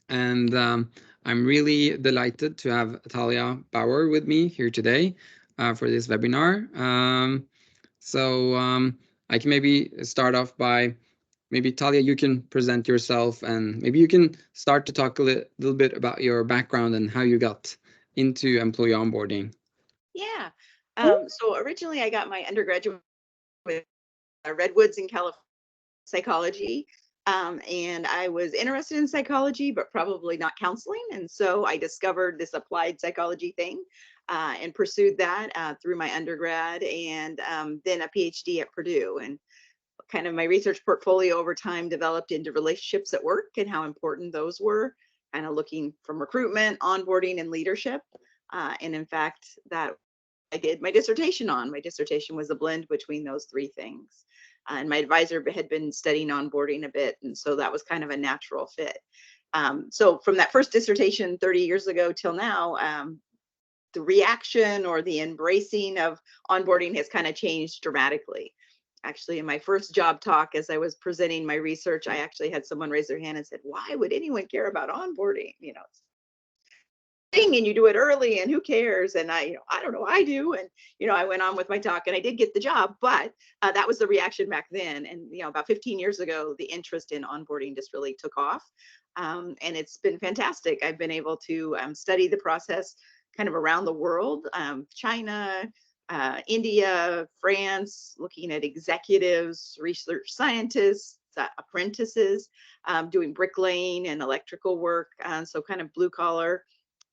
And I'm really delighted to have Talya Bauer with me here today for this webinar. So I can maybe start off by maybe Talya, you can present yourself, and maybe you can start to talk a little bit about your background and how you got into employee onboarding. Yeah. So originally I got my undergraduate with Redwoods in California psychology. And I was interested in psychology, but probably not counseling. And so I discovered this applied psychology thing and pursued that through my undergrad and then a PhD at Purdue. And kind of my research portfolio over time developed into relationships at work and how important those were, kind of looking from recruitment, onboarding, and leadership. And in fact, that I did my dissertation on. My dissertation was a blend between those three things. And my advisor had been studying onboarding a bit. And so that was kind of a natural fit. So from that first dissertation 30 years ago till now, the reaction or the embracing of onboarding has kind of changed dramatically. Actually, in my first job talk, as I was presenting my research, I actually had someone raise their hand and said, "Why would anyone care about onboarding? Thing and you do it early and who cares?" And I don't know, I do. And I went on with my talk and I did get the job, but that was the reaction back then. And about 15 years ago, the interest in onboarding just really took off. And it's been fantastic. I've been able to study the process kind of around the world, China, India, France, looking at executives, research scientists, apprentices, doing bricklaying and electrical work, so kind of blue collar,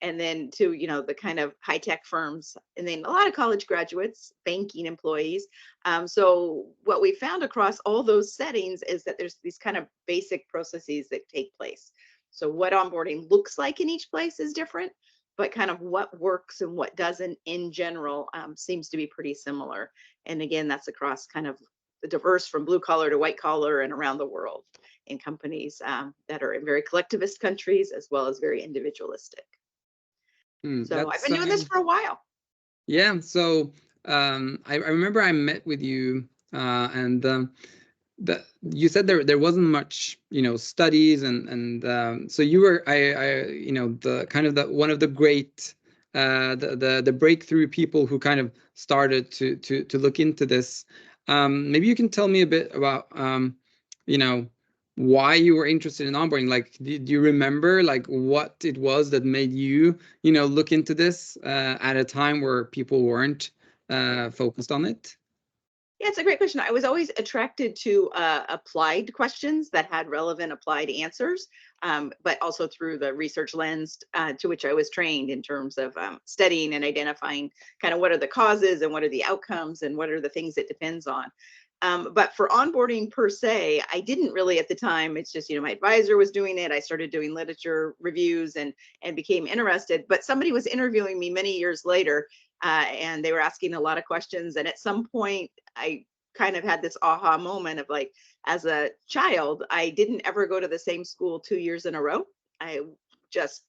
and then to the kind of high tech firms, and then a lot of college graduates, banking employees. So what we found across all those settings is that there's these kind of basic processes that take place. So what onboarding looks like in each place is different, but kind of what works and what doesn't in general seems to be pretty similar. And again, that's across kind of the diverse, from blue collar to white collar and around the world, in companies that are in very collectivist countries as well as very individualistic. So I've That's been doing this for a while. yeah. So I remember I met with you, and you said there wasn't much studies, and so you were the kind of the one of the great the breakthrough people who kind of started to look into this. Maybe you can tell me a bit about you know why you were interested in onboarding. Like, do you remember like what it was that made you look into this at a time where people weren't focused on it? Yeah, it's a great question. I was always attracted to applied questions that had relevant applied answers, but also through the research lens to which I was trained in terms of studying and identifying kind of what are the causes and what are the outcomes and what are the things it depends on. But for onboarding per se, I didn't really at the time. It's just, my advisor was doing it. I started doing literature reviews and became interested. But somebody was interviewing me many years later, and they were asking a lot of questions. And at some point, I kind of had this aha moment of like, as a child, I didn't ever go to the same school 2 years in a row. I just,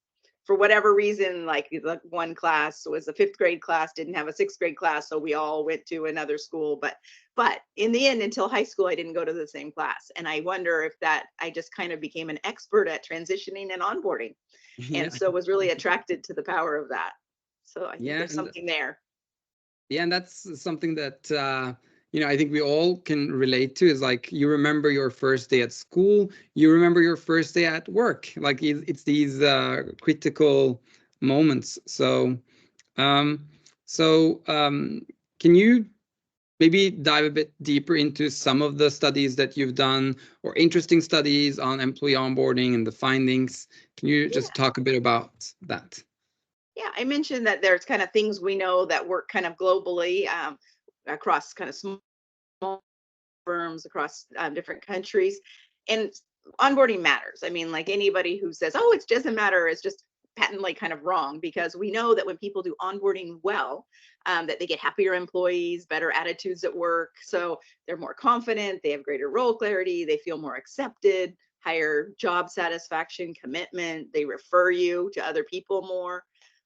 for whatever reason, like the one class was a fifth grade class, didn't have a sixth grade class, so we all went to another school. But in the end, until high school, I didn't go to the same class. And I wonder if that I just kind of became an expert at transitioning and onboarding, Yeah. and so was really attracted to the power of that. So I think Yeah, there's something there. and that's something that I think we all can relate to, is like, you remember your first day at school, you remember your first day at work. Like, it's these critical moments. Um so can you maybe dive a bit deeper into some of the studies that you've done, or interesting studies on employee onboarding and the findings? Can you Yeah. just talk a bit about that? Yeah, I mentioned that there's kind of things we know that work kind of globally, across kind of small firms across different countries. And onboarding matters. I mean, like anybody who says, "Oh, it doesn't matter," is just patently kind of wrong, because we know that when people do onboarding well, that they get happier employees, better attitudes at work. So they're more confident, they have greater role clarity, they feel more accepted, higher job satisfaction, commitment, they refer you to other people more.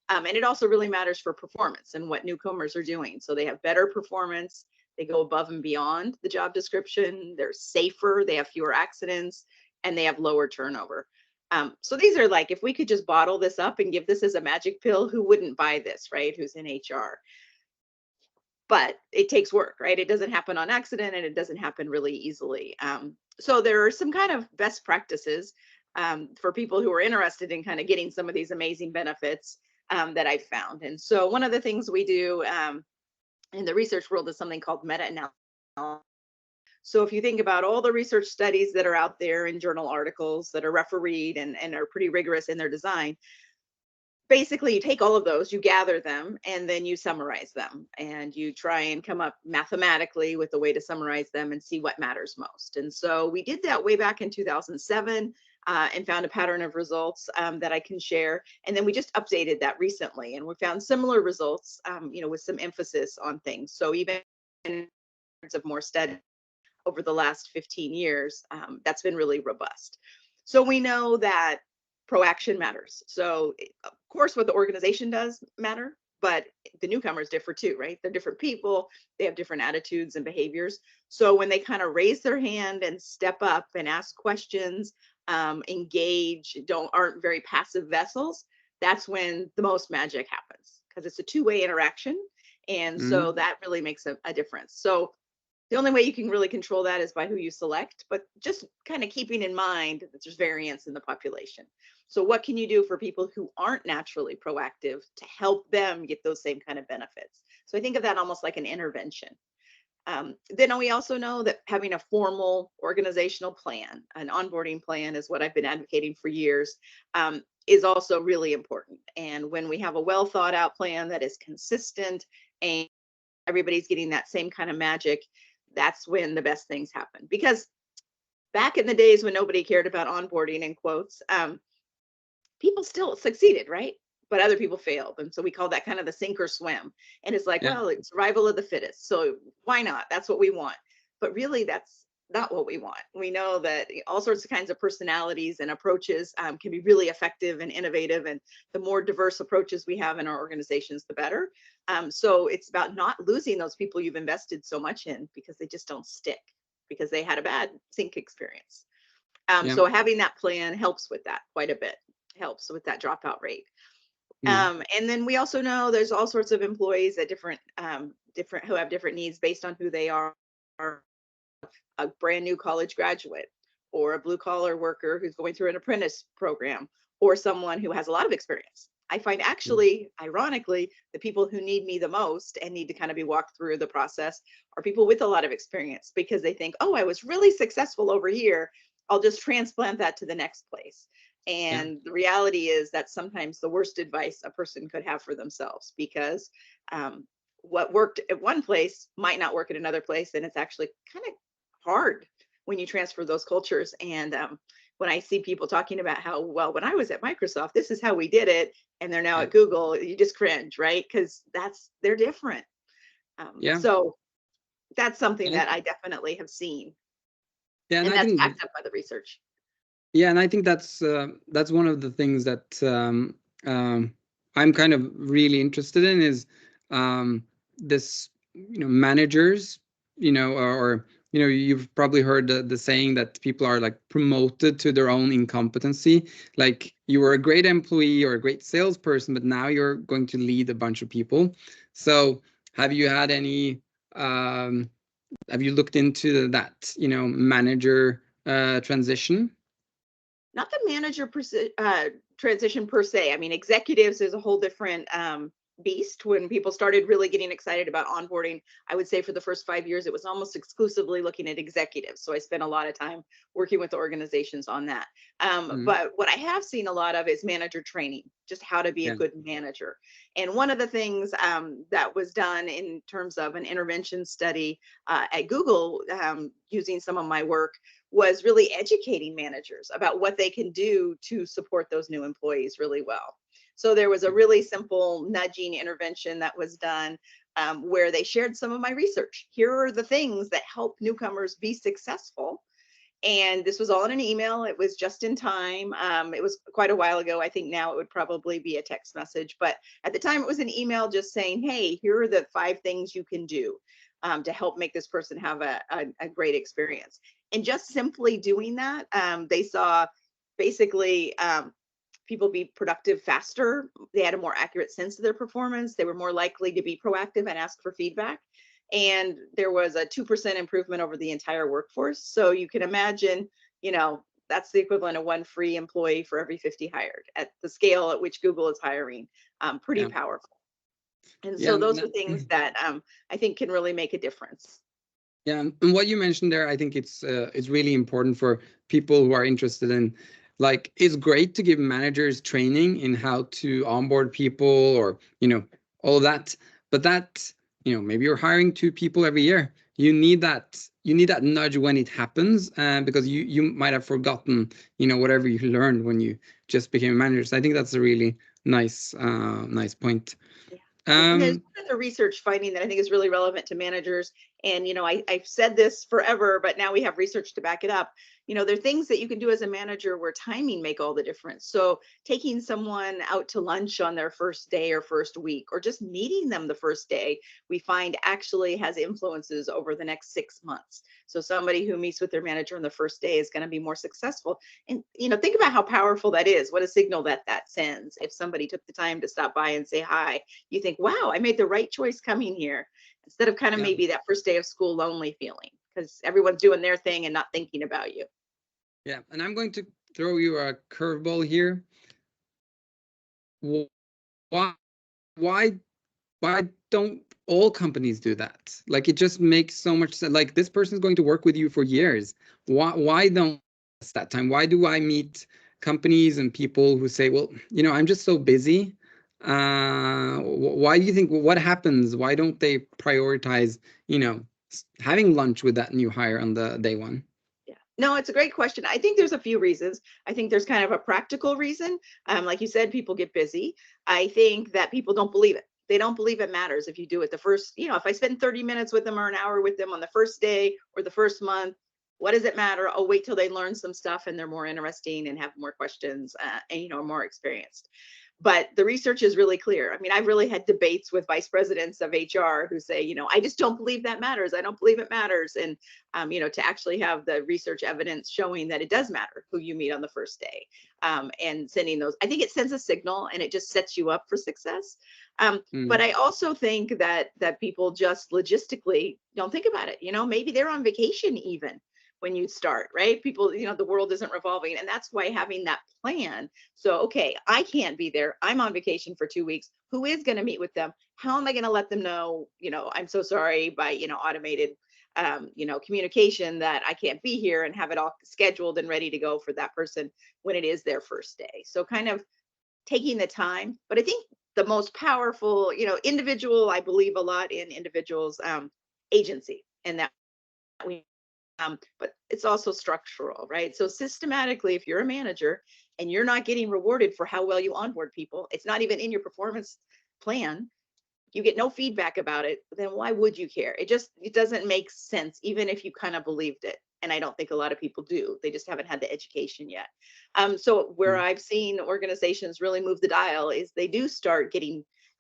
And it also really matters for performance and what newcomers are doing. So they have better performance, they go above and beyond the job description, they're safer, they have fewer accidents, and they have lower turnover. So these are like, if we could just bottle this up and give this as a magic pill, who wouldn't buy this, right? Who's in HR? But it takes work, right? It doesn't happen on accident, and it doesn't happen really easily. So there are some kind of best practices for people who are interested in kind of getting some of these amazing benefits that I've found. And so one of the things we do in the research world is something called meta-analysis. So if you think about all the research studies that are out there in journal articles that are refereed and are pretty rigorous in their design, basically you take all of those, you gather them, and then you summarize them, and you try and come up mathematically with a way to summarize them and see what matters most. And so we did that way back in 2007 and found a pattern of results that I can share. And then we just updated that recently, and we found similar results, with some emphasis on things. So even of more study over the last 15 years, that's been really robust. So we know that proaction matters. So of course, what the organization does matter, but the newcomers differ too, right? They're different people. They have different attitudes and behaviors. So when they kind of raise their hand and step up and ask questions, engage, aren't very passive vessels, that's when the most magic happens, because it's a two-way interaction. And so that really makes a difference. So the only way you can really control that is by who you select, but just kind of keeping in mind that there's variance in the population. So what can you do for people who aren't naturally proactive to help them get those same kind of benefits? So I think of that almost like an intervention. Then we also know that having a formal organizational plan, an onboarding plan, is what I've been advocating for years, is also really important. And when we have a well thought out plan that is consistent and everybody's getting that same kind of magic, that's when the best things happen. Because back in the days when nobody cared about onboarding, in quotes, people still succeeded, right? But other people failed. And so we call that kind of the sink or swim. And it's like, Yeah. well, it's survival of the fittest. So why not? That's what we want. But really, that's not what we want. We know that all sorts of kinds of personalities and approaches can be really effective and innovative. And the more diverse approaches we have in our organizations, the better. So it's about not losing those people you've invested so much in because they just don't stick, because they had a bad sink experience. Yeah. So having that plan helps with that quite a bit, helps with that dropout rate. And then we also know there's all sorts of employees at different who have different needs based on who they are. A brand new college graduate, or a blue collar worker who's going through an apprentice program, or someone who has a lot of experience. I find actually, ironically, the people who need me the most and need to kind of be walked through the process are people with a lot of experience, because they think, oh, I was really successful over here, I'll just transplant that to the next place. And the reality is that sometimes the worst advice a person could have for themselves, because what worked at one place might not work at another place. And it's actually kind of hard when you transfer those cultures. And when I see people talking about how, well, when I was at Microsoft, this is how we did it, and they're now at Google, you just cringe, right? Because they're different. So that's something that I definitely have seen. Yeah, and that's backed up by the research. Yeah, and I think that's one of the things that I'm kind of really interested in is this, managers, or you've probably heard the saying that people are like promoted to their own incompetency. Like, you were a great employee or a great salesperson, but now you're going to lead a bunch of people. So have you had any have you looked into that, manager transition? Not the manager transition per se. I mean, executives is a whole different beast. When people started really getting excited about onboarding, I would say for the first 5 years, it was almost exclusively looking at executives. So I spent a lot of time working with organizations on that. But what I have seen a lot of is manager training, just how to be a good manager. And one of the things that was done in terms of an intervention study at Google, using some of my work, was really educating managers about what they can do to support those new employees really well. So there was a really simple nudging intervention that was done, where they shared some of my research. Here are the things that help newcomers be successful. And this was all in an email. It was just in time. It was quite a while ago. I think now it would probably be a text message. But at the time, it was an email just saying, hey, here are the 5 things you can do to help make this person have a great experience. And just simply doing that, they saw basically people be productive faster. They had a more accurate sense of their performance. They were more likely to be proactive and ask for feedback. And there was a 2% improvement over the entire workforce. So you can imagine, that's the equivalent of one free employee for every 50 hired at the scale at which Google is hiring. Pretty Yeah. powerful. And Yeah. so those are things that I think can really make a difference. Yeah, and what you mentioned there, I think it's really important for people who are interested in, like, it's great to give managers training in how to onboard people, or all of that. But that, maybe you're hiring 2 people every year. You need that nudge when it happens, because you might have forgotten whatever you learned when you just became a manager. So I think that's a really nice point. And there's another research finding that I think is really relevant to managers. And, I've said this forever, but now we have research to back it up. There are things that you can do as a manager where timing make all the difference. So taking someone out to lunch on their first day or first week, or just meeting them the first day, we find actually has influences over the next 6 months. So somebody who meets with their manager on the first day is going to be more successful. And, think about how powerful that is. What a signal that sends. If somebody took the time to stop by and say hi, you think, wow, I made the right choice coming here, instead of kind of maybe that first day of school lonely feeling because everyone's doing their thing and not thinking about you. Yeah, and I'm going to throw you a curveball here. Why, why, why don't all companies do that? Like, it just makes so much sense. Like, this person is going to work with you for years. Why don't it's that time? Why do I meet companies and people who say, well, I'm just so busy. Why do you think? What happens? Why don't they prioritize, having lunch with that new hire on the day one? Yeah. No, it's a great question. I think there's a few reasons. I think there's kind of a practical reason. Like you said, people get busy. I think that people don't believe it. They don't believe it matters if you do it the first, if I spend 30 minutes with them or an hour with them on the first day or the first month, what does it matter? I'll wait till they learn some stuff and they're more interesting and have more questions and, more experienced. But the research is really clear. I mean, I've really had debates with vice presidents of HR who say, I just don't believe that matters. I don't believe it matters. And, to actually have the research evidence showing that it does matter who you meet on the first day, and sending those, I think it sends a signal and it just sets you up for success. But I also think that people just logistically don't think about it. Maybe they're on vacation even when you start, right? People, the world isn't revolving. And that's why having that plan. So, okay, I can't be there. I'm on vacation for 2 weeks. Who is going to meet with them? How am I going to let them know, I'm so sorry, by, automated, communication, that I can't be here, and have it all scheduled and ready to go for that person when it is their first day. So kind of taking the time. But I think the most powerful, individual, I believe a lot in individuals, agency, and that we but it's also structural, right? So systematically, if you're a manager and you're not getting rewarded for how well you onboard people, it's not even in your performance plan, you get no feedback about it, then why would you care? It doesn't make sense, even if you kind of believed it. And I don't think a lot of people do. They just haven't had the education yet. So where I've seen organizations really move the dial is they do start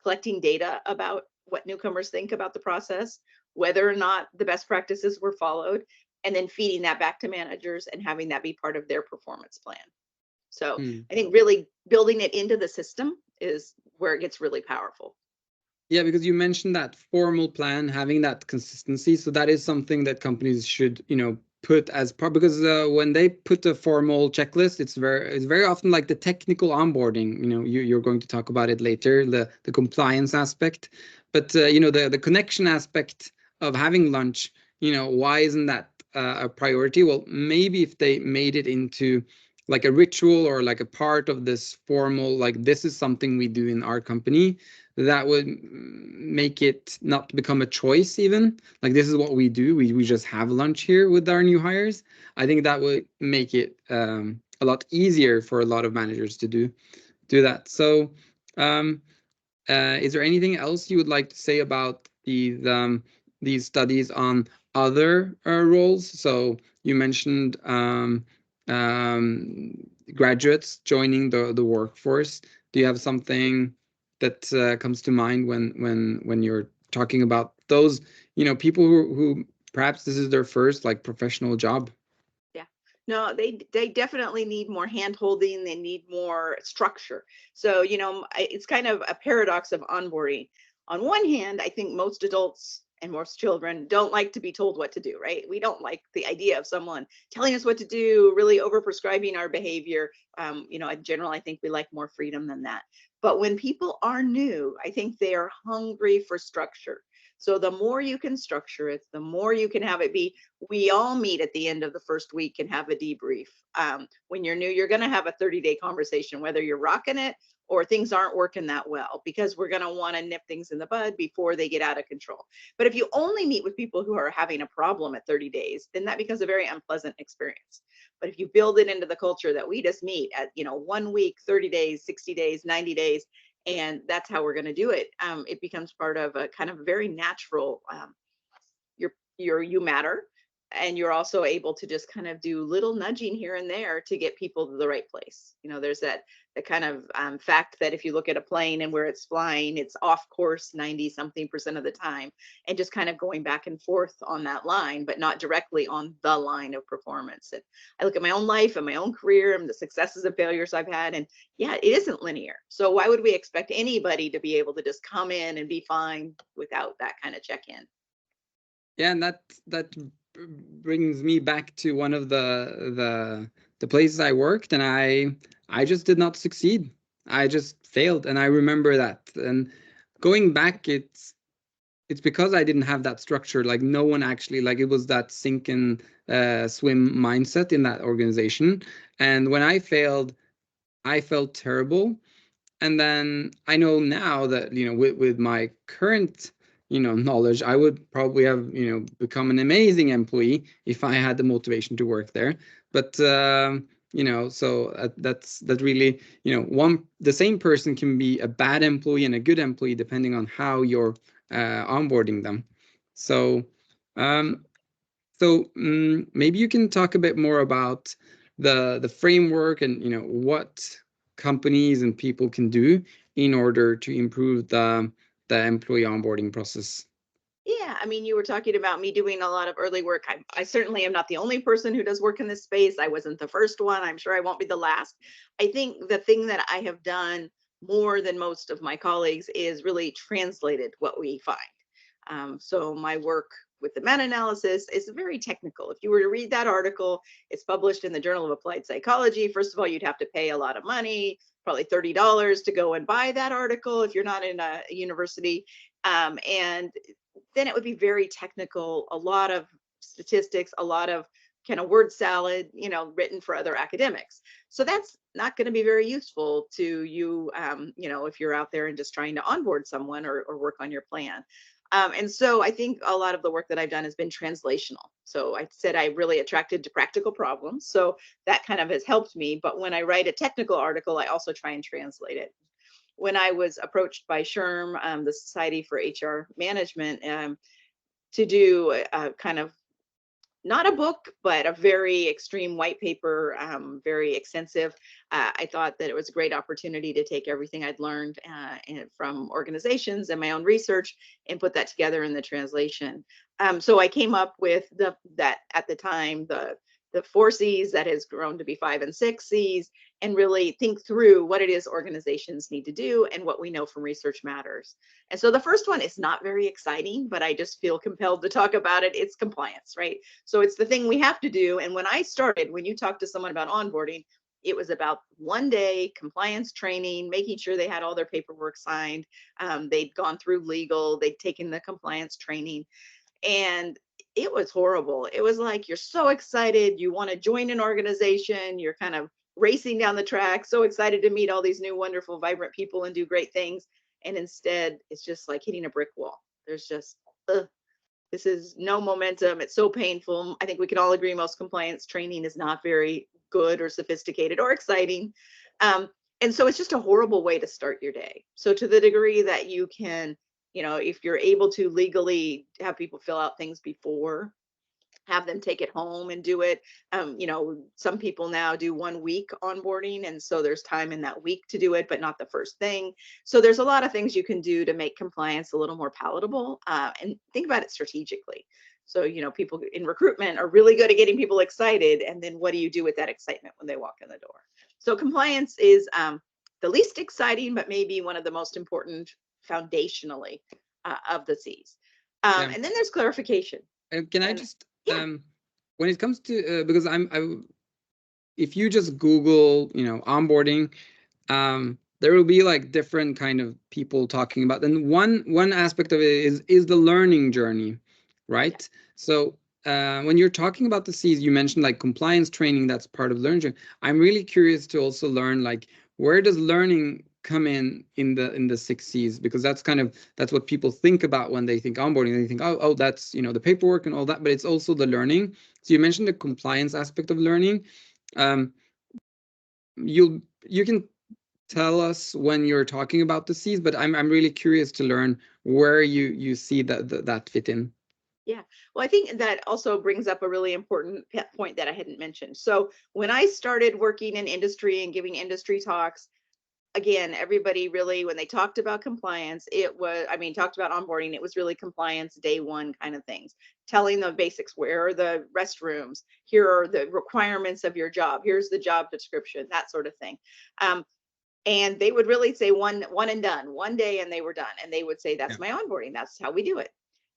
collecting data about what newcomers think about the process, whether or not the best practices were followed, and then feeding that back to managers and having that be part of their performance plan. So I think really building it into the system is where it gets really powerful. Yeah, because you mentioned that formal plan, having that consistency. So that is something that companies should, put as part, because when they put a formal checklist, it's very often like the technical onboarding. You're going to talk about it later, the compliance aspect, but the connection aspect of having lunch. Why isn't that a priority? Well, maybe if they made it into like a ritual, or like a part of this formal, like, this is something we do in our company, that would make it not become a choice. Even like, this is what we do, we just have lunch here with our new hires. I think that would make it a lot easier for a lot of managers to do that. So is there anything else you would like to say about these studies on other roles? So you mentioned graduates joining the workforce. Do you have something that comes to mind when you're talking about those people who perhaps this is their first, like, professional job? Yeah. No, they definitely need more hand holding. They need more structure. So, it's kind of a paradox of onboarding. On one hand, I think most adults and most children don't like to be told what to do, right? We don't like the idea of someone telling us what to do, really over prescribing our behavior. In general, I think we like more freedom than that. But when people are new, I think they are hungry for structure. So the more you can structure it, the more you can have it be, we all meet at the end of the first week and have a debrief. When you're new, you're going to have a 30-day conversation, whether you're rocking it or things aren't working that well, because we're going to want to nip things in the bud before they get out of control. But if you only meet with people who are having a problem at 30 days, then that becomes a very unpleasant experience. But if you build it into the culture that we just meet at, 1 week, 30 days, 60 days, 90 days, and that's how we're going to do it, it becomes part of a kind of very natural, you matter, and you're also able to just kind of do little nudging here and there to get people to the right place. There's that the kind of fact that if you look at a plane and where it's flying, it's off course 90 something percent of the time, and just kind of going back and forth on that line, but not directly on the line of performance. And I look at my own life and my own career and the successes and failures I've had, and yeah, it isn't linear. So why would we expect anybody to be able to just come in and be fine without that kind of check-in? Yeah, and that brings me back to one of the places I worked, and I just did not succeed. I just failed, and I remember that. And going back, it's because I didn't have that structure. Like no one actually, like it was that sink and swim mindset in that organization. And when I failed, I felt terrible. And then I know now that, with my current, knowledge, I would probably have, become an amazing employee if I had the motivation to work there. But, so that really, the same person can be a bad employee and a good employee depending on how you're onboarding them. So, um, maybe you can talk a bit more about the framework and what companies and people can do in order to improve the employee onboarding process. Yeah, I mean, you were talking about me doing a lot of early work. I certainly am not the only person who does work in this space. I wasn't the first one. I'm sure I won't be the last. I think the thing that I have done more than most of my colleagues is really translated what we find. So my work with the meta-analysis is very technical. If you were to read that article, it's published in the Journal of Applied Psychology. First of all, you'd have to pay a lot of money, probably $30 to go and buy that article if you're not in a university. And then it would be very technical, a lot of statistics, a lot of kind of word salad, written for other academics. So that's not going to be very useful to you, if you're out there and just trying to onboard someone or work on your plan. And so I think a lot of the work that I've done has been translational. So I said I really attracted to practical problems. So that kind of has helped me. But when I write a technical article, I also try and translate it. When I was approached by SHRM, the Society for HR Management, to do a kind of not a book, but a very extreme white paper, very extensive. I thought that it was a great opportunity to take everything I'd learned from organizations and my own research and put that together in the translation. So I came up with that at the time, the 4 C's that has grown to be 5 and 6 C's, and really think through what it is organizations need to do and what we know from research matters. And so the first one is not very exciting, but I just feel compelled to talk about it. It's compliance, right? So it's the thing we have to do. And when I started, when you talk to someone about onboarding, it was about 1 day compliance training, making sure they had all their paperwork signed. They'd gone through legal, they'd taken the compliance training, and it was horrible. It was like, you're so excited, you want to join an organization, you're kind of racing down the track, so excited to meet all these new, wonderful, vibrant people and do great things. And instead, it's just like hitting a brick wall. There's just, this is no momentum. It's so painful. I think we can all agree most compliance training is not very good or sophisticated or exciting. And so it's just a horrible way to start your day. So to the degree that you can, if you're able to legally have people fill out things before, have them take it home and do it. Some people now do 1 week onboarding, and so there's time in that week to do it, but not the first thing. So there's a lot of things you can do to make compliance a little more palatable, and think about it strategically. So, people in recruitment are really good at getting people excited. And then what do you do with that excitement when they walk in the door? So compliance is the least exciting, but maybe one of the most important foundationally of the C's. Yeah. And then there's clarification. Can I just when it comes to because if you just Google onboarding, there will be like different kind of people talking about, and one aspect of it is the learning journey, right? So when you're talking about the C's, you mentioned like compliance training, that's part of learning journey. I'm really curious to also learn like where does learning come in the 6 C's, because that's what people think about when they think onboarding. They think, oh, that's the paperwork and all that, but it's also the learning. So you mentioned the compliance aspect of learning. You can tell us when you're talking about the C's, but I'm really curious to learn where you see that fit in. Yeah, well, I think that also brings up a really important point that I hadn't mentioned. So when I started working in industry and giving industry talks, again, everybody really, when they talked about compliance, talked about onboarding, it was really compliance day one kind of things, telling the basics. Where are the restrooms? Here are the requirements of your job. Here's the job description, that sort of thing. And they would really say one and done, one day and they were done. And they would say, that's my onboarding. That's how we do it.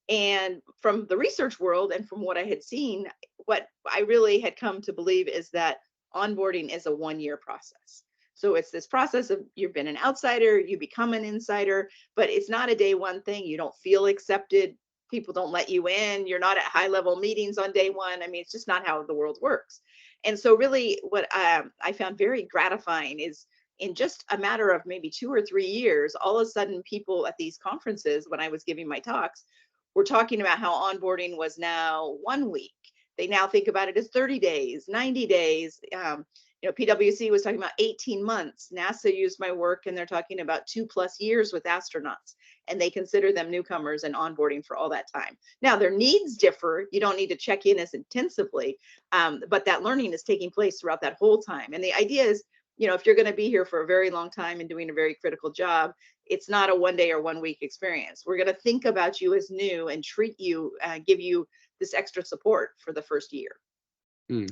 And from the research world and from what I had seen, what I really had come to believe is that onboarding is a 1-year process. So it's this process of you've been an outsider, you become an insider, but it's not a day one thing. You don't feel accepted. People don't let you in. You're not at high level meetings on day one. I mean, it's just not how the world works. And so really what I found very gratifying is in just a matter of maybe 2 or 3 years, all of a sudden people at these conferences, when I was giving my talks, were talking about how onboarding was now 1 week. They now think about it as 30 days, 90 days. PwC was talking about 18 months. NASA used my work and they're talking about 2+ years with astronauts, and they consider them newcomers and onboarding for all that time. Now their needs differ. You don't need to check in as intensively, but that learning is taking place throughout that whole time. And the idea is, if you're going to be here for a very long time and doing a very critical job, it's not a 1 day or 1 week experience. We're going to think about you as new and treat you, give you this extra support for the first year.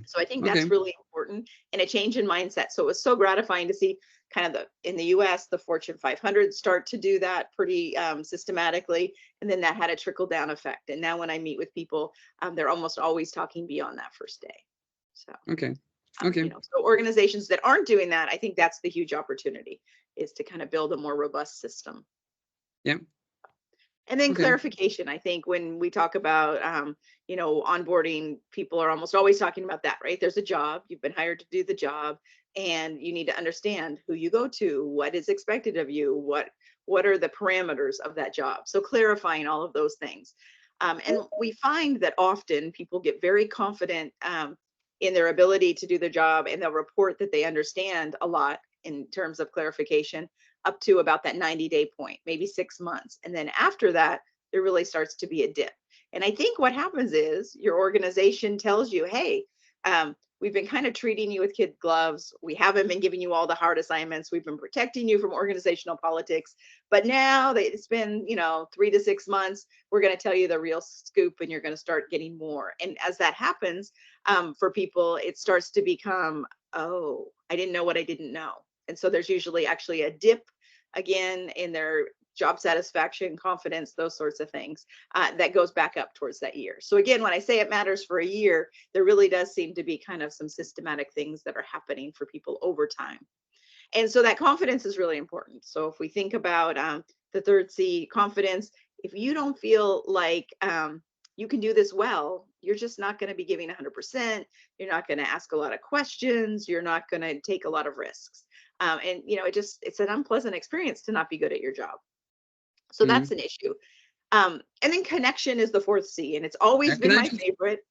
So I think that's really important, and a change in mindset. So it was so gratifying to see kind of in the US, the Fortune 500 start to do that pretty systematically. And then that had a trickle down effect. And now when I meet with people, they're almost always talking beyond that first day. So, so organizations that aren't doing that, I think that's the huge opportunity, is to kind of build a more robust system. Yeah. And then clarification. I think when we talk about, onboarding, people are almost always talking about that, right? There's a job, you've been hired to do the job, and you need to understand who you go to, what is expected of you, what are the parameters of that job. So clarifying all of those things. And we find that often people get very confident in their ability to do the job, and they'll report that they understand a lot in terms of clarification up to about that 90-day point, maybe 6 months. And then after that, there really starts to be a dip. And I think what happens is your organization tells you, hey, we've been kind of treating you with kid gloves. We haven't been giving you all the hard assignments. We've been protecting you from organizational politics. But now that it's been, 3 to 6 months, we're going to tell you the real scoop, and you're going to start getting more. And as that happens, for people, it starts to become, oh, I didn't know what I didn't know. And so there's usually actually a dip again in their job satisfaction, confidence, those sorts of things, that goes back up towards that year. So again, when I say it matters for a year, there really does seem to be kind of some systematic things that are happening for people over time. And so that confidence is really important. So if we think about the third C, confidence, if you don't feel like you can do this well, you're just not going to be giving 100%. You're not going to ask a lot of questions. You're not going to take a lot of risks. And it's an unpleasant experience to not be good at your job. So that's an issue. And then connection is the fourth C, and it's always been my favorite.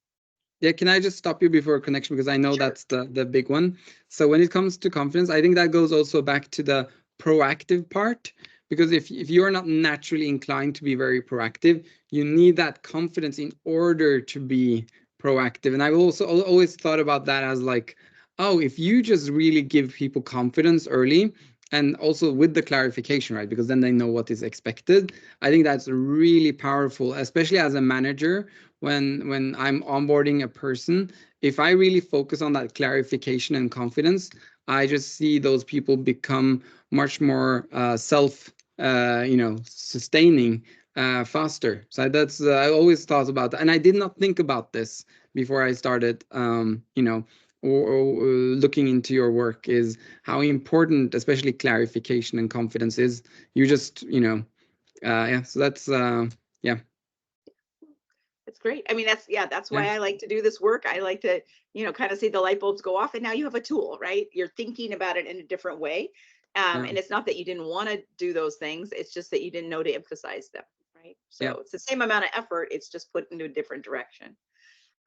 Yeah, can I just stop you before connection, because I know that's the big one. So when it comes to confidence, I think that goes also back to the proactive part, because if you're not naturally inclined to be very proactive, you need that confidence in order to be proactive. And I've also always thought about that as like, oh, if you just really give people confidence early, and also with the clarification, right? Because then they know what is expected. I think that's really powerful, especially as a manager. When I'm onboarding a person, if I really focus on that clarification and confidence, I just see those people become much more sustaining faster. So that's I always thought about that, and I did not think about this before I started, or looking into your work, is how important, especially clarification and confidence is. You just, yeah. So that's, yeah, It's great. I mean, that's yeah, why I like to do this work. I like to, kind of see the light bulbs go off, and now you have a tool, right? You're thinking about it in a different way. yeah, And it's not that you didn't want to do those things, it's just that you didn't know to emphasize them, right? yeah, So it's the same amount of effort, it's just put into a different direction.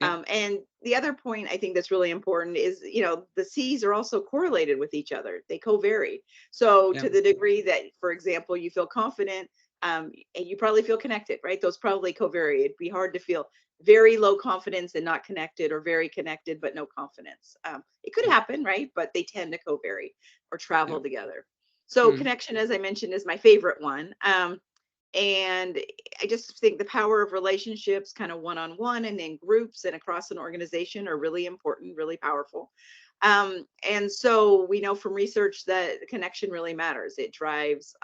yeah, And the other point I think that's really important is, the C's are also correlated with each other. They co-vary. So yeah, to the degree that, for example, you feel confident, and you probably feel connected, right? Those probably co-vary. It'd be hard to feel very low confidence and not connected, or very connected but no confidence. It could happen, right? But they tend to co-vary or yeah, travel together. So mm, connection, as I mentioned, is my favorite one. And I just think the power of relationships, kind of one on one and in groups and across an organization, are really important, really powerful. And so we know from research that connection really matters. It drives,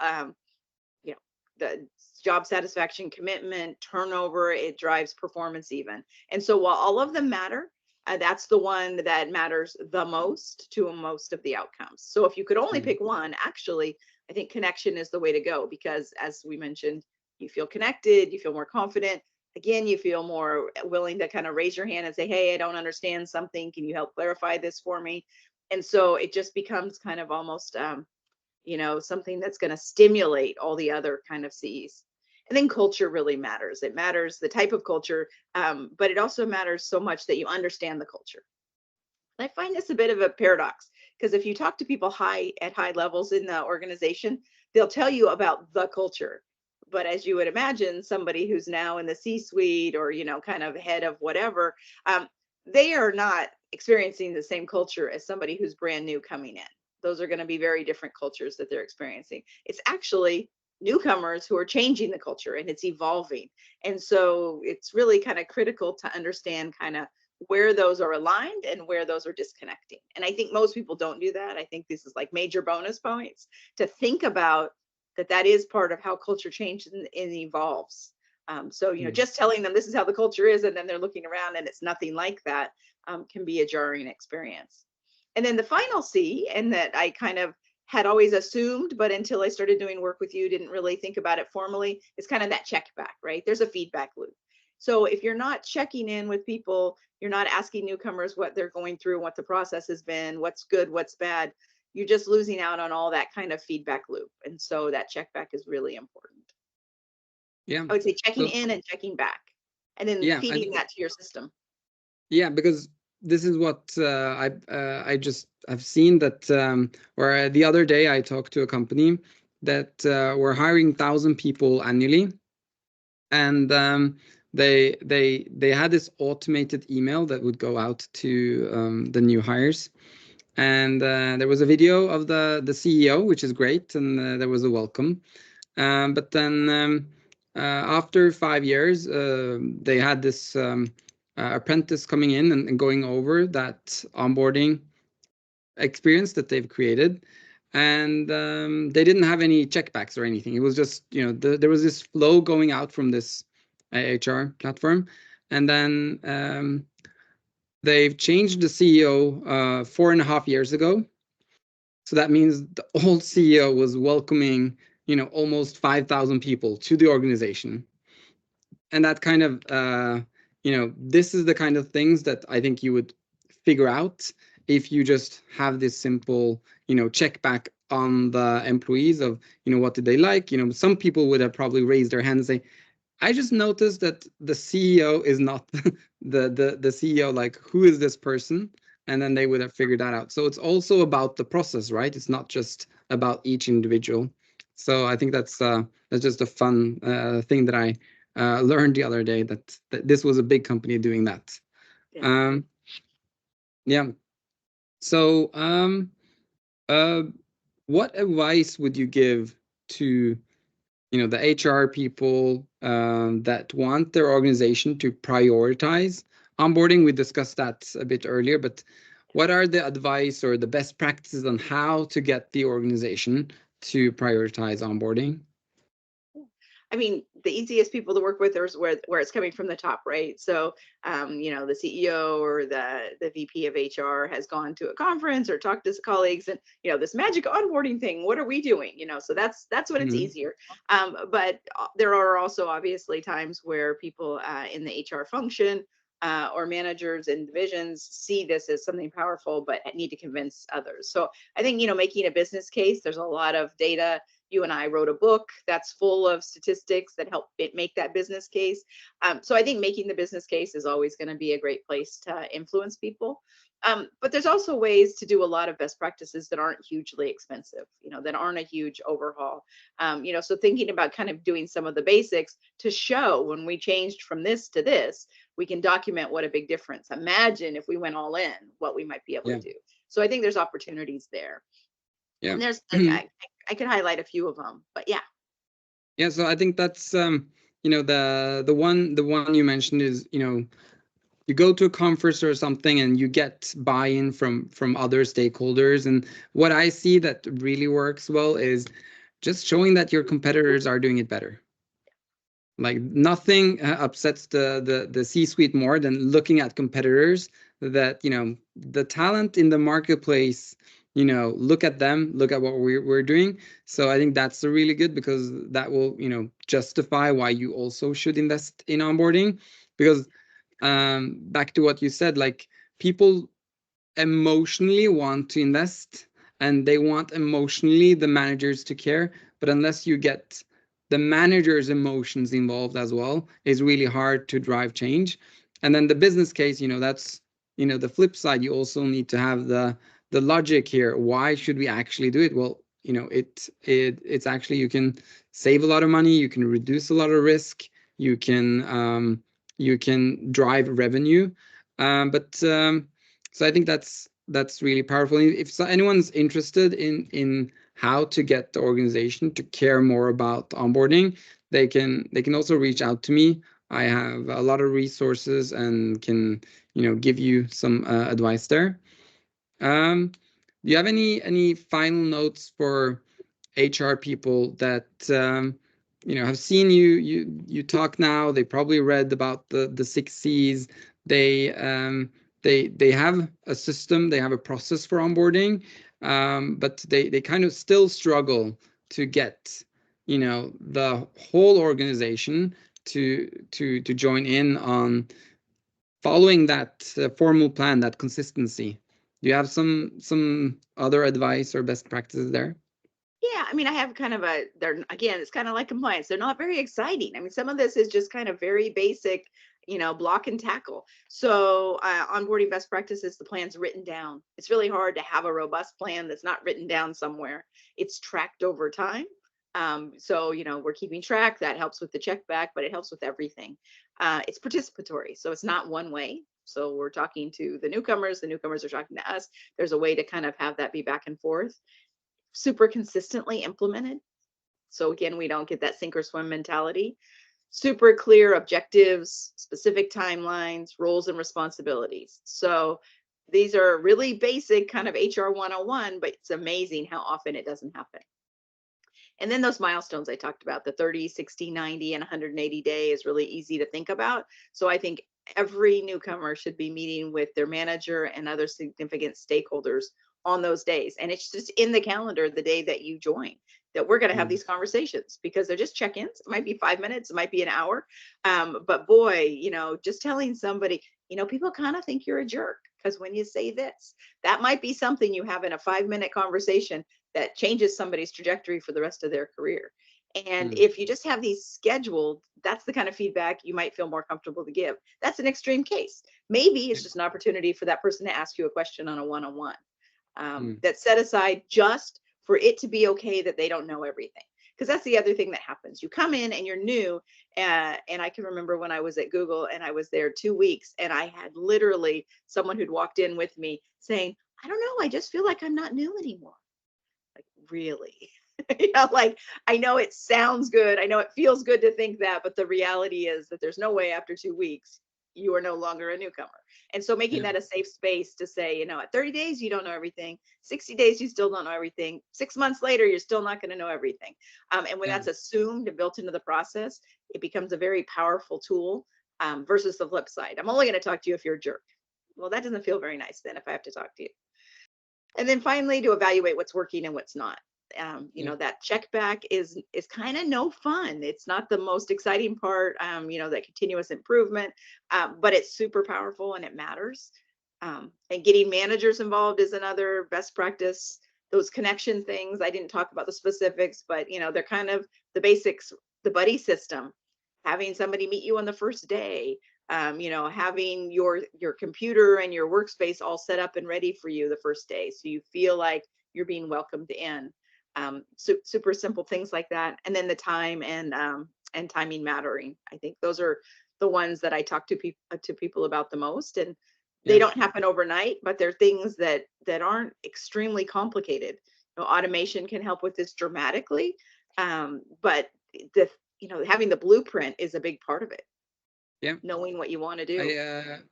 you know, the job satisfaction, commitment, turnover, it drives performance even. And so while all of them matter, that's the one that matters the most to most of the outcomes. So if you could only mm, pick one, actually, I think connection is the way to go, because as we mentioned, you feel connected, you feel more confident. Again, you feel more willing to kind of raise your hand and say, hey, I don't understand something. Can you help clarify this for me? And so it just becomes kind of almost, something that's going to stimulate all the other kind of C's. And then culture really matters. It matters the type of culture, but it also matters so much that you understand the culture. I find this a bit of a paradox, because if you talk to people at high levels in the organization, they'll tell you about the culture. But as you would imagine, somebody who's now in the C-suite, or kind of head of whatever, they are not experiencing the same culture as somebody who's brand new coming in. Those are going to be very different cultures that they're experiencing. It's actually newcomers who are changing the culture, and it's evolving. And so it's really kind of critical to understand kind of where those are aligned and where those are disconnecting. And I think most people don't do that. I think this is like major bonus points to think about, that is part of how culture changes and evolves. So, mm. just telling them this is how the culture is, and then they're looking around and it's nothing like that, can be a jarring experience. And then the final C, and that I kind of had always assumed, but until I started doing work with you, didn't really think about it formally, is kind of that check back, right? There's a feedback loop. So if you're not checking in with people, you're not asking newcomers what they're going through, what the process has been, what's good, what's bad, you're just losing out on all that kind of feedback loop. And so that check back is really important. Yeah. I would say checking So, in and checking back, and then yeah, feeding that to your system. yeah, because this is what I've seen that, where the other day I talked to a company that were hiring 1,000 people annually, and they had this automated email that would go out to the new hires, and there was a video of the CEO, which is great, and there was a welcome. But then, after 5 years, they had this apprentice coming in and going over that onboarding experience that they've created. And they didn't have any checkbacks or anything. It was just, there was this flow going out from this HR platform. And then they've changed the CEO 4.5 years ago. So that means the old CEO was welcoming, almost 5,000 people to the organization. And that kind of, this is the kind of things that I think you would figure out if you just have this simple, check back on the employees of, what did they like? Some people would have probably raised their hand and say, I just noticed that the CEO is not the CEO. Like, who is this person? And then they would have figured that out. So it's also about the process, right? It's not just about each individual. So I think that's just a fun thing that I learned the other day, that this was a big company doing that. Yeah. Yeah. So uh, what advice would you give to the HR people that want their organization to prioritize onboarding? We discussed that a bit earlier, but what are the advice or the best practices on how to get the organization to prioritize onboarding? I mean, the easiest people to work with is where it's coming from the top, right? So, the CEO or the VP of HR has gone to a conference or talked to his colleagues, and this magic onboarding thing. What are we doing? So that's when it's Mhm. easier. But there are also obviously times where people in the HR function. Or managers and divisions see this as something powerful, but need to convince others. So I think making a business case. There's a lot of data. You and I wrote a book that's full of statistics that help it make that business case. So I think making the business case is always going to be a great place to influence people. But there's also ways to do a lot of best practices that aren't hugely expensive, that aren't a huge overhaul. So thinking about kind of doing some of the basics to show when we changed from this to this, we can document what a big difference. Imagine if we went all in, what we might be able to Yeah, do. So I think there's opportunities there. yeah. And there's like I could highlight a few of them, but yeah. Yeah, so I think that's the one you mentioned is, you go to a conference or something and you get buy-in from other stakeholders. And what I see that really works well is just showing that your competitors are doing it better. Like nothing upsets the C-suite more than looking at competitors that, the talent in the marketplace, look at them, look at what we're doing. So I think that's really good, because that will, justify why you also should invest in onboarding. Because back to what you said, like, people emotionally want to invest, and they want emotionally the managers to care, but unless you get the manager's emotions involved as well, it's really hard to drive change. And then the business case, that's the flip side. You also need to have the logic here. Why should we actually do it? Well, it's actually, you can save a lot of money, you can reduce a lot of risk, you can drive revenue. But so I think that's really powerful. If anyone's interested in how to get the organization to care more about onboarding, they can also reach out to me. I have a lot of resources and can give you some advice there. Do you have any final notes for HR people that have seen you talk now? They probably read about the 6 C's. They they have a system, they have a process for onboarding, but they kind of still struggle to get the whole organization to join in on following that formal plan, that consistency. Do you have some other advice or best practices there? Yeah, I mean, I have kind of they're again, it's kind of like compliance. They're not very exciting. I mean, some of this is just kind of very basic, block and tackle. So, onboarding best practices, the plan's written down. It's really hard to have a robust plan that's not written down somewhere. It's tracked over time. So, we're keeping track. That helps with the check back, but it helps with everything. It's participatory. So, it's not one way. So, we're talking to the newcomers are talking to us. There's a way to kind of have that be back and forth, super consistently implemented. So again, we don't get that sink or swim mentality. Super clear objectives, specific timelines, roles and responsibilities. So these are really basic kind of HR 101, but it's amazing how often it doesn't happen. And then those milestones I talked about, the 30, 60, 90, and 180 day is really easy to think about. So I think every newcomer should be meeting with their manager and other significant stakeholders on those days. And it's just in the calendar the day that you join that we're going to have Mm. these conversations, because they're just check-ins. It might be 5 minutes, it might be an hour. But boy, just telling somebody, people kind of think you're a jerk because when you say this, that might be something you have in a 5-minute conversation that changes somebody's trajectory for the rest of their career. And Mm. if you just have these scheduled, that's the kind of feedback you might feel more comfortable to give. That's an extreme case. Maybe it's just an opportunity for that person to ask you a question on a one-on-one, Mm. that's set aside just for it to be okay that they don't know everything. Because that's the other thing that happens. You come in and you're new. And I can remember when I was at Google and I was there 2 weeks, and I had literally someone who'd walked in with me saying, I don't know, I just feel like I'm not new anymore. Like, really? You know, like, I know it sounds good. I know it feels good to think that, but the reality is that there's no way after 2 weeks you are no longer a newcomer. And so making Yeah. that a safe space to say, you know, at 30 days, you don't know everything. 60 days, you still don't know everything. 6 months later, you're still not going to know everything. And when Yeah. that's assumed and built into the process, it becomes a very powerful tool, versus the flip side. I'm only going to talk to you if you're a jerk. Well, that doesn't feel very nice then if I have to talk to you. And then finally, to evaluate what's working and what's not. You Yeah. know, that check back is kind of no fun. It's not the most exciting part. You know, that continuous improvement, but it's super powerful and it matters. And getting managers involved is another best practice. Those connection things, I didn't talk about the specifics, but you know, they're kind of the basics. The buddy system, having somebody meet you on the first day, you know, having your computer and your workspace all set up and ready for you the first day, so you feel like you're being welcomed in. Super simple things like that, and then the time and timing mattering. I think those are the ones that I talk to people about the most, and they Yeah. don't happen overnight, but they're things that aren't extremely complicated. You know, automation can help with this dramatically, but the you know, having the blueprint is a big part of it, Yeah. knowing what you want to I do.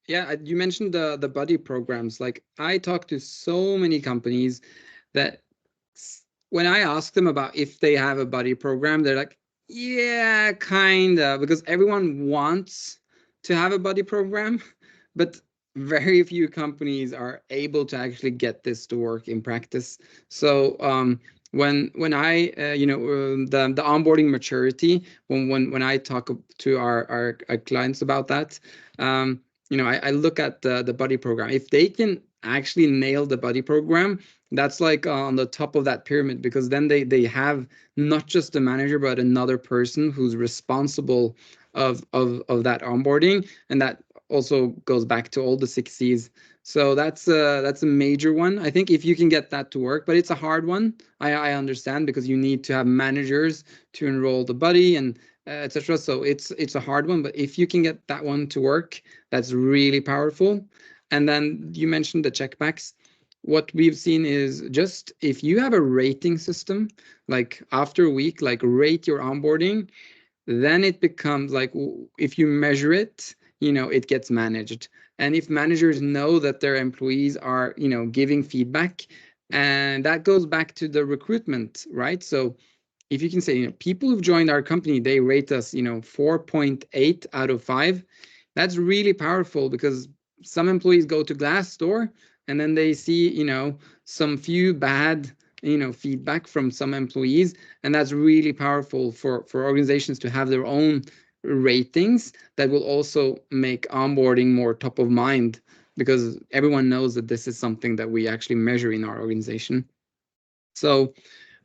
Yeah, you mentioned the buddy programs. Like I talk to so many companies that when I ask them about if they have a buddy program, they're like, yeah, kinda, because everyone wants to have a buddy program, but very few companies are able to actually get this to work in practice. So when I the onboarding maturity, when I talk to our clients about that, I look at the buddy program. If they can actually nail the buddy program, that's like on the top of that pyramid, because then they have not just the manager but another person who's responsible of that onboarding, and that also goes back to all the 6 Cs. So that's a major one. I think if you can get that to work, but it's a hard one. I understand, because you need to have managers to enroll the buddy and etc. So it's a hard one, but if you can get that one to work, that's really powerful. And then you mentioned the checkbacks. What we've seen is, just if you have a rating system, like after a week, like rate your onboarding, then it becomes like, if you measure it, it gets managed. And if managers know that their employees are, giving feedback, and that goes back to the recruitment, right? So if you can say, people who've joined our company, they rate us, 4.8 out of 5. That's really powerful, because some employees go to Glassdoor and then they see, some few bad, feedback from some employees. And that's really powerful for organizations to have their own ratings that will also make onboarding more top of mind, because everyone knows that this is something that we actually measure in our organization. So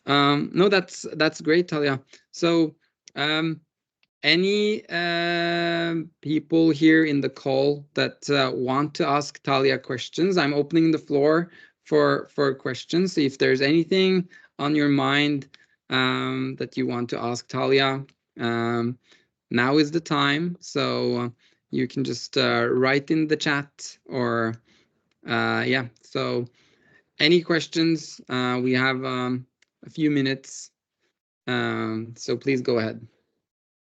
no, that's great, Talya. So any people here in the call that want to ask Talya questions, I'm opening the floor for questions. So if there's anything on your mind that you want to ask Talya, now is the time. So you can just write in the chat, or yeah. So any questions? We have a few minutes. So please go ahead.